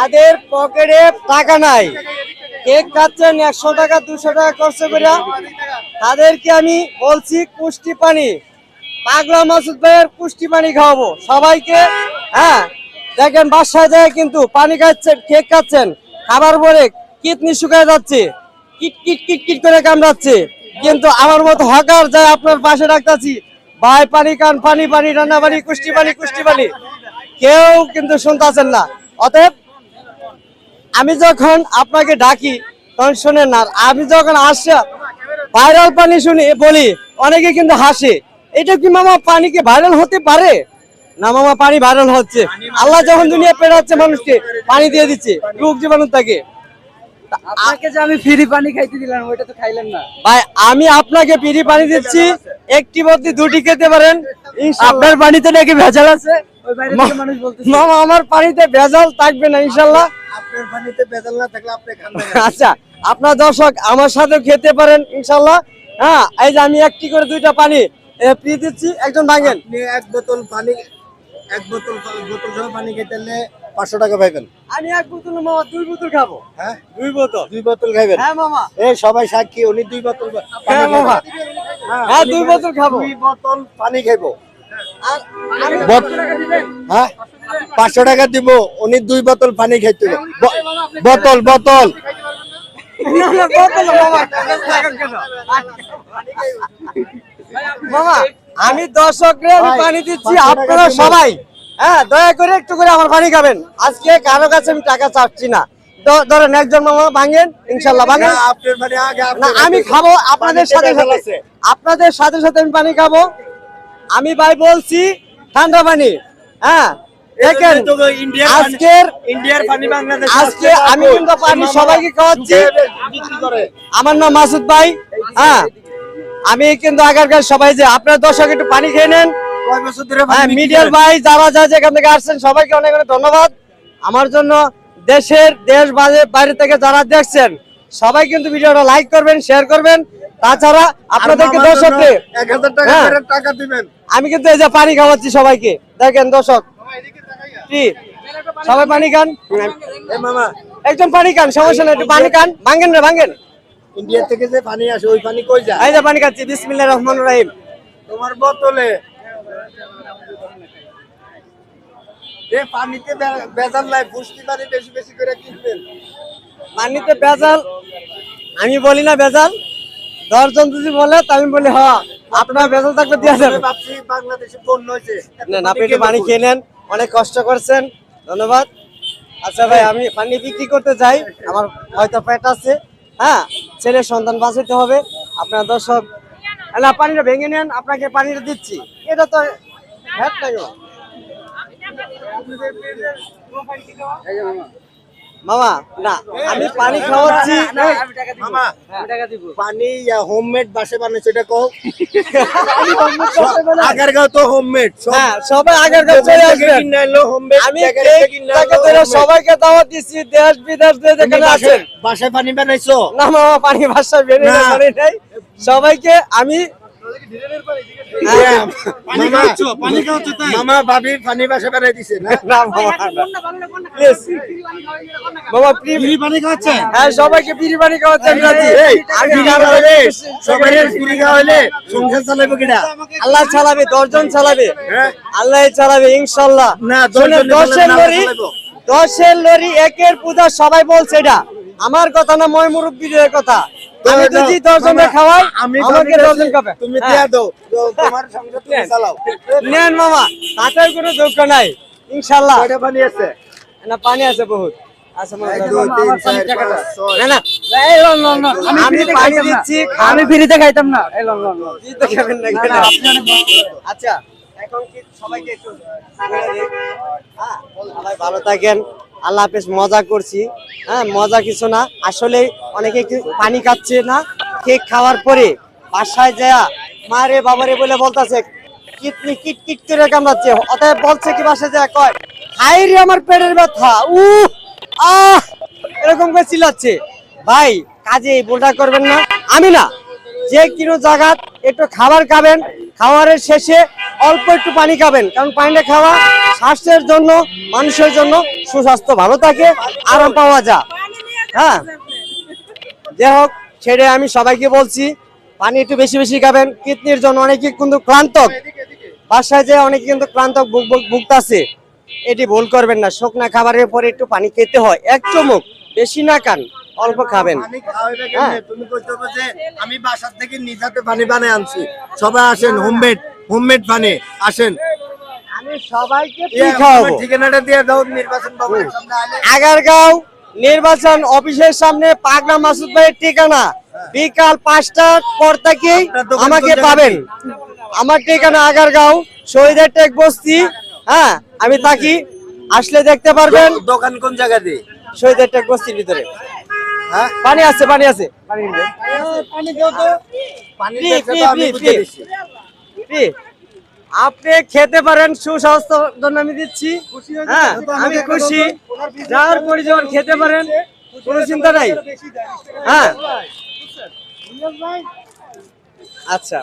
যাদের পকেটে টাকা নাই, কেক খাচ্ছেন 100 টাকা 200 টাকা খরচ করে, তাদেরকে আমি বলছি পুষ্টি পানি, পাগলা মাসুদ ভাইয়ের পুষ্টি পানি খাওয়াবো সবাইকে। হ্যাঁ, দেখেন বাসায় যায় কিন্তু পানি খাচ্ছেন, কেক খাচ্ছেন, খাবার পরে কিডনি শুকায় যাচ্ছে, কিট কিট কিট কিট করে কামড়াচ্ছে, কিন্তু আমার মতো হকার যায় আপনার পাশে রাখতেছি, ভাই পানি খান, পানি পানি, রান্না পানি, পুষ্টি পানি, পুষ্টি পানি, কেউ কিন্তু শুনতেছেন না। অতএব আমি যখন আপনাকে ডাকি তখন শোনেন না, আমি যখন আসা ভাইরাল পানি শুনি বলি, অনেকে কিন্তু হাসে, এটা কি মামা পানি কি ভাইরাল হতে পারে? না মামা, পানি ভাইরাল হচ্ছে। আল্লাহ যখন দুনিয়া পেড়াচ্ছে মানুষকে, পানি দিয়ে দিচ্ছে রোগ জীবাণু থাকে। আপনাকে যে আমি ফ্রি পানি খাইতে দিলাম, ওইটা তো খাইলেন না ভাই, আমি আপনাকে ফ্রি পানি দিচ্ছি, একটি মধ্যে দুটি খেতে পারেন। আপনার পানিতে নাকি ভেজাল আছে, ওই বাইরে থেকে মানুষ বলতেছে। মামা, আমার পানিতে ভেজাল থাকবে না ইনশাল্লাহ। আপনার পানিতে ভেজাল না থাকলে আপনি খান না। আচ্ছা, আপনার দর্শক আমার সাথে খেতে পারেন ইনশাল্লাহ। হ্যাঁ, এই যে আমি একটি করে দুইটা পানি ফ্রি দিচ্ছি, একজন ভাঙেন। আপনি এক বোতল বোতল সহ পানি খেতে হলে 500 টাকা পাইবেন। আমি এক বোতল মামা 2 বোতল খাবো। হ্যাঁ, 2 বোতল। 2 বোতল খাবেন? হ্যাঁ মামা। এই সবাই সাক্ষী, উনি 2 বোতল হ্যাঁ মামা, হ্যাঁ 2 বোতল খাবো। 2 বোতল পানি খাইবো। আর আমি হ্যাঁ, 500 টাকা দিব, উনি 2 বোতল পানি খাইতে হবে। বোতল বোতল না না, বোতল মামা, মামা আমি দর্শকরে আমি পানি দিচ্ছি, আপনারা সবাই হ্যাঁ দয়া করে একটু করে আমার পানি খাবেন। আজকে কারো কাছে আমি টাকা চাচ্ছি না। ধরেন একজন মামা ভাঙেন, ইনশাল্লাহ ভাঙেন। আপনার পানি আগে না, আমি খাবো আপনাদের সাথে সাথে, আপনাদের সাথে সাথে আমি পানি খাবো। আমি ভাই বলছি ঠান্ডা পানি। হ্যাঁ দেখেন, ইন্ডিয়ার পানি বাংলাদেশ, আজকে আমি কিন্তু পানি সবাইকে খাওয়াচ্ছি। বিক্রি করে। আমার নাম মাসুদ ভাই। হ্যাঁ, আমি কিন্তু আগারকার সবাই যে আপনার দর্শক একটু পানি খেয়ে নেন। কয় বছর ধরে হ্যাঁ, মিডিয়ার ভাই যারা যা যেখান থেকে আসছেন সবাইকে অনেক অনেক ধন্যবাদ। আমার জন্য দেশ বাইরে থেকে যারা দেখছেন সবাই কিন্তু ভিডিওটা লাইক করবেন, শেয়ার করবেন। তাছাড়া আপনাদেরকে দর্শককে 1000 টাকা হ্যাঁ, করে টাকা দিবেন। আমি কিন্তু এই যে পানি খাওয়াচ্ছি সবাইকে, দেখেন দর্শক কি সবাই পানি খান। এ মামা, একজন পানি খান, সমস্যা নেই, একটু পানি খান, ভাঙেন রে ভাঙেন। ইন্ডিয়া থেকে যে পানি আসে ওই পানি কই যায়? এই যে পানি খাচ্ছি, বিসমিল্লাহির রহমানির রহিম। তোমার বোতলে এ পানিতে ভেজাল নাই, পুষ্টি পানি বেশি বেশি করে কিনবেন। পানিতে ভেজাল আমি বলি না, ভেজাল 10 জন যদি বলে তা আমি বলি হ্যাঁ, আপনার ভেজাল থাকলে দিয়ে যাবেন। ভাবছি বাংলাদেশে বন্যা হয়েছে। না, আপনি একটু পানি খেয়ে নেন, অনেক কষ্ট করছেন, ধন্যবাদ। আচ্ছা ভাই, আমি পানি বিক্রি করতে যাই, আমার হয়তো পেট আছে। হ্যাঁ, ছেলের সন্তান বাঁচাতে হবে। আপনার দর্শক না, পানিটা ভেঙে নেন, আপনাকে পানিটা দিচ্ছি। এটা তো হ্যাট নাই মামা, না আমি পানি খাওয়াচ্ছি। মামা, পানি হোমমেড বাসে বানাইছে এটা কও। আগারগাঁও তো হোমমেড। হ্যাঁ, সবাই আগের কাছে চলে আসবেন। আমি কেকটাকে ধরে সবাইকে দাওয়াত দিচ্ছি, দেশ বিদেশ থেকে যেখানে আছেন। বাসায় পানি বানাইছো? না মামা, পানি বাসায় বেরিয়ে না। পানি নাই। সবাইকে আমি মামা ভাবি পানি বাসা বানাই দিছে না? না মামা, প্লিজ মামা, ফ্রি পানি খাওয়াচ্ছেন? হ্যাঁ, সবাইকে ফ্রি পানি খাওয়াচ্ছেন। আমি সবাই ফ্রি খাওয়াইলে সংসার চালাবে কিনা? আল্লাহ চালাবে, 10 জন চালাবে, আল্লাহ চালাবে ইনশাল্লাহ। না, 10 লরি একের পূজা সবাই বলছে, এটা আমার কথা না, মই মুরব্বীদের কথা। আমি যদি 10 জনের খাওয়াই, আমাকে 10 জন খাবে। তুমি দিয়া দাও, তোমার সংসার তুমি চালাও। নেন মামা, তাতে কোনো দুঃখ নাই ইনশাল্লাহ। কয়টা পানি আছে? না, পানি আছে বহুত। আচ্ছা মামা, 1 2 3 4 5 6। না না, আমি পানি দিচ্ছি, আমি ফ্রিতে খাইতাম না। এই লন লন লন। কি তো খাবেন না কেন? আপনি অনেক ভালো। আচ্ছা, এখন কি সবাইকে একটু হ্যাঁ, সবাই ভালো থাকেন, আল্লাহ হাফেজ। মজা করছি, হ্যাঁ মজা কিছু না। আসলে অনেকে পানি খাচ্ছে না, কেক খাওয়ার পরে বাসায় যায় মারে বাবারে বলে বলতেছে কিডনি কিট কিট করে কামড়াচ্ছে। অতএব বলছে কি বাসায় যায়, কয় হাই রে আমার পেটের ব্যথা, আহ এরকম করে চিল্লাচ্ছে। ভাই, কাজে এই ভুলটা করবেন না। আমি না, যে কোনো জায়গা একটু খাবার খাবেন, খাবারের শেষে অল্প একটু পানি খাবেন, কারণ পানিটা খাওয়া স্বাস্থ্যের জন্য, মানুষের জন্য সুস্বাস্থ্য ভালো থাকে, আরাম পাওয়া যায়। হ্যাঁ, যাই হোক, ছেড়ে আমি সবাইকে বলছি পানি একটু বেশি বেশি খাবেন। কিডনির জন্য অনেকে কিন্তু ক্লান্ত, বাসায় যে অনেকে কিন্তু ক্লান্ত ভুগতাছে, এটি ভুল করবেন না। শুকনা খাবারের পরে একটু পানি খেতে হয়, 1 চুমুক, বেশি না খান, অল্প খাবেন। পানি খাওয়াইবে হ্যাঁ। কেমনে? তুমি কইতে হবে যে আমি বাসার থেকে নিজাতে পানি বানায় আনছি। সবাই আসেন, হোমমেড পানি আসেন। আমি সবাইকে ইয়া, খাওয়াবো। তোমার ঠিকানাটা দিয়ে দাও নির্বাচন ভবনের সামনে আইলে। আগারগাঁও নির্বাচন অফিসের সামনে পাগলা মাসুদ ভাইয়ের ঠিকানা। বিকাল 5টার পর থেকেই আপনার দোকান আমাকে কোন জায়গায়? পাবেন। আমার ঠিকানা আগারগাঁও শহীদের টেক বস্তি। হ্যাঁ, আমি থাকি, আসলে দেখতে পারবেন। দোকান কোন জায়গাতে? শহীদের টেক বস্তির ভিতরে। হ্যাঁ, পানি আছে, পানি আছে, পানি নিবেন। পানি দাও তো। পানি ফ্রি, দেখে ফ্রি, তো আমি ফ্রি, বুঝে ফ্রি। দিছি। ফ্রি। আপনি খেতে পারেন, সুস্বাস্থ্যের জন্য আমি দিচ্ছি। হ্যাঁ, আমি খুশি। যার পরিজন খেতে পারেন, কোনো চিন্তা নাই। হ্যাঁ, আচ্ছা।